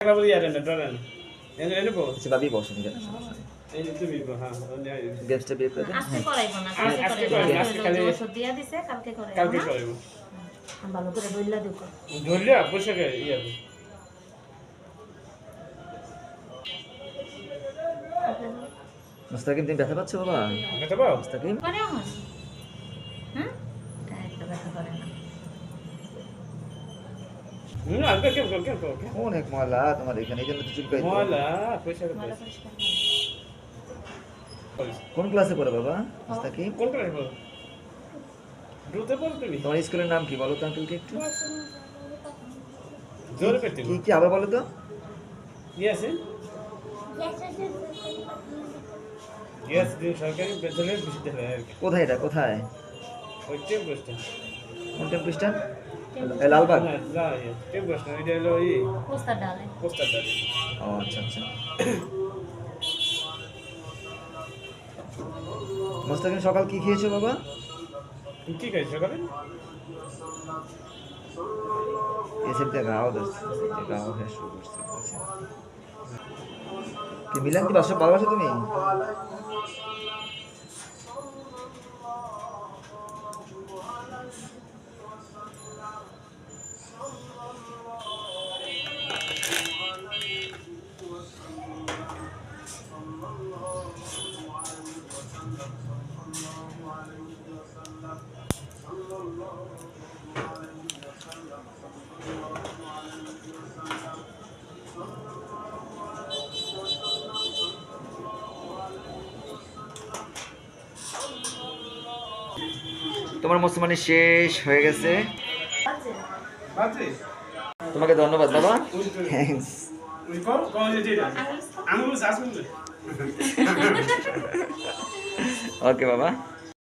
Kenapa dia ada nedoran? Ini po. আচ্ছা ভাবি বসুন এখানে সমস্যা নেই। Ini tu bibo, ha. গ্যাসটা বের করে দেন। আজকে করাইবো না, কালকে আজকে করাইবো। করাইবো, আজকে খালি- ওষুধ দিয়া দিছে, কালকে করাইবো। Kalte না? koribo. ভালো করে বইলা দিও। Dole বসে গে ইয়া। মুস্তাকিম তুমি ব্যথা পাচ্ছো বাবা? Kata ba? মুস্তাকিম করে আমার। হ্যাঁ? এটা একটা ব্যথা করে না। Agak kem. অনেক ময়লা তোমার এখানে, এই জন্য তো চুলকাই। Mola, পয়সা ভালো কত? পরিষ্কার করো। কোন ক্লাসে পড়ো বাবা মুস্তাকিম? কোন ক্লাস বল? দুতে পড় তুমি? তোমার স্কুলের নাম কি বলো তো আঙ্কেলকে একটু? জোরে পেতে। কি কি আবার বলো তো? Yes. Yes, দিন সরকারি বেতনের বিশ্ববিদ্যালয় আর কি। কোথায় এটা কোথায়? ওই টেম্পোস্টেশন। কোন টেম্পোস্টেশন? লালবাগ। না, না, টেম্পোস্টেশন এটা হলো এই পোস্টার ডালে। পোস্টার দাঁড়ি। ও আচ্ছা আচ্ছা। মুস্তাকিম সকাল কি খেয়েছো বাবা? তুমি কি খাইছো সকালে? এসে গাও ধরছে, গাও হয়ে শুরু করছে। আচ্ছা। কি মিলান কি বাসা ভালোবাসো তুমি? তোমার মুসলমানি শেষ হয়ে গেছে। বাজে। তোমাকে ধন্যবাদ বাবা। থ্যাঙ্কস। কোন যেটা? আঙুল আসুন। ওকে বাবা।